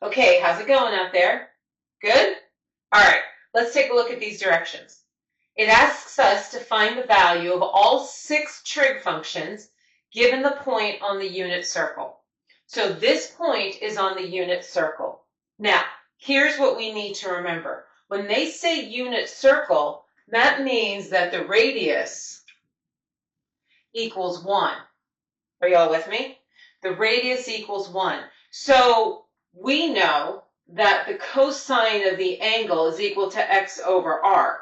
Okay, how's it going out there? Good? All right, let's take a look at these directions. It asks us to find the value of all 6 trig functions given the point on the unit circle. So this point is on the unit circle. Now, here's what we need to remember. When they say unit circle, that means that the radius equals 1. Are y'all with me? The radius equals 1. So we know that the cosine of the angle is equal to x over r.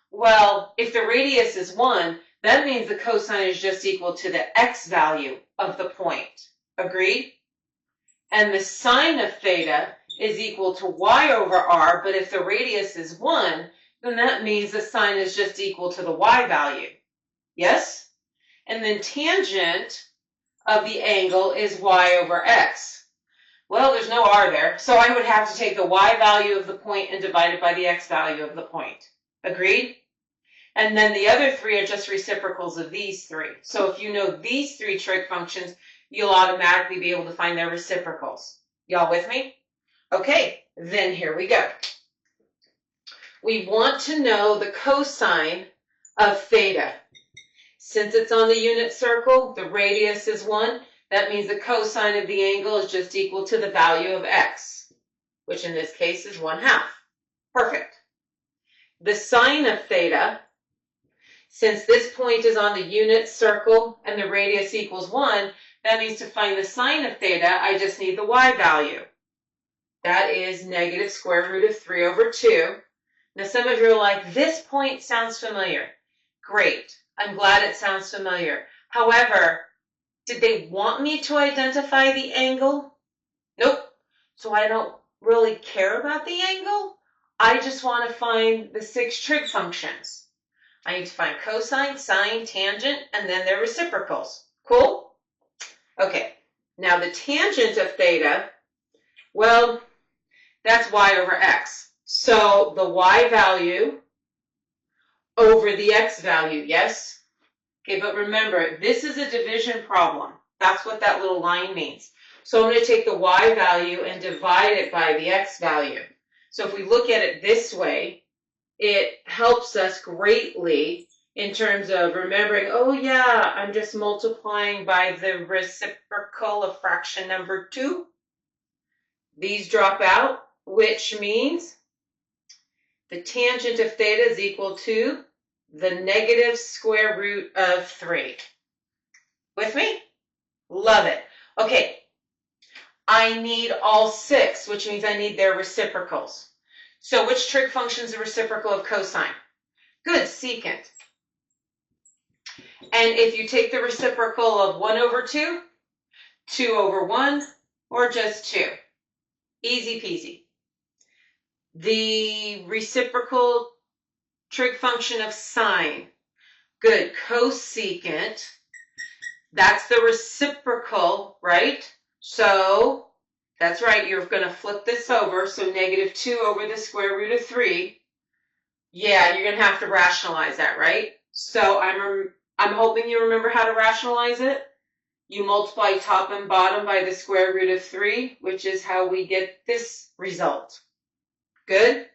Well, if the radius is 1, that means the cosine is just equal to the x value of the point. Agreed? And the sine of theta is equal to y over r, but if the radius is 1, then that means the sine is just equal to the y value. Yes? And then tangent of the angle is y over x. Well, there's no r there, so I would have to take the y value of the point and divide it by the x value of the point. Agreed? And then the other 3 are just reciprocals of these 3. So if you know these 3 trig functions, you'll automatically be able to find their reciprocals. Y'all with me? Okay, then here we go. We want to know the cosine of theta. Since it's on the unit circle, the radius is 1. That means the cosine of the angle is just equal to the value of x, which in this case is 1/2. Perfect. The sine of theta, since this point is on the unit circle and the radius equals 1, that means to find the sine of theta, I just need the y value. That is negative square root of 3 over 2. Now some of you are like, this point sounds familiar. Great. I'm glad it sounds familiar. However, did they want me to identify the angle? Nope. So I don't really care about the angle. I just want to find the 6 trig functions. I need to find cosine, sine, tangent, and then their reciprocals. Cool? Okay. Now the tangent of theta, well, that's y over x. So the y value over the x value, yes? Okay, but remember, this is a division problem. That's what that little line means. So I'm going to take the y value and divide it by the x value. So if we look at it this way, it helps us greatly in terms of remembering, oh yeah, I'm just multiplying by the reciprocal of fraction number 2. These drop out, which means the tangent of theta is equal to the negative square root of 3. With me? Love it. Okay, I need all 6, which means I need their reciprocals. So which trig function is the reciprocal of cosine? Good, secant. And if you take the reciprocal of 1 over 2, 2 over 1, or just 2. Easy peasy. The reciprocal trig function of sine. Good, cosecant. That's the reciprocal, right? So that's right, you're going to flip this over. So negative 2 over the square root of 3. Yeah, you're going to have to rationalize that, right? So I'm hoping you remember how to rationalize it. You multiply top and bottom by the square root of 3, which is how we get this result. Good?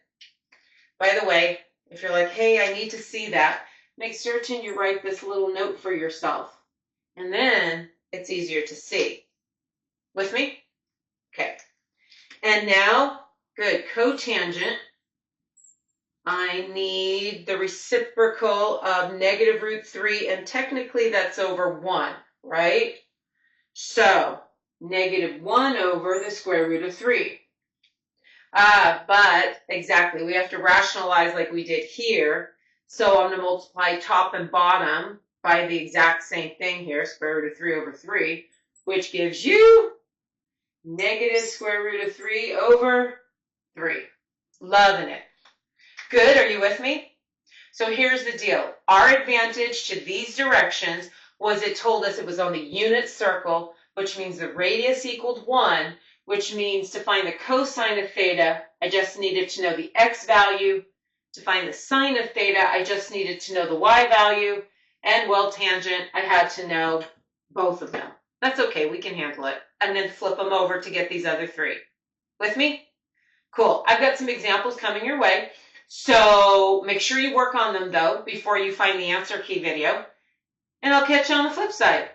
By the way, if you're like, hey, I need to see that, make certain you write this little note for yourself. And then it's easier to see. With me? Okay. And now, good, cotangent. I need the reciprocal of negative root 3, and technically that's over 1, right? So, negative 1 over the square root of 3. But exactly, we have to rationalize like we did here. So I'm going to multiply top and bottom by the exact same thing here, square root of 3 over 3, which gives you negative square root of 3 over 3. Loving it. Good, are you with me? So here's the deal. Our advantage to these directions was it told us it was on the unit circle, which means the radius equaled 1, which means to find the cosine of theta, I just needed to know the x value. To find the sine of theta, I just needed to know the y value. And, well, tangent, I had to know both of them. That's okay, we can handle it. And then flip them over to get these other 3. With me? Cool. I've got some examples coming your way. So make sure you work on them, though, before you find the answer key video. And I'll catch you on the flip side.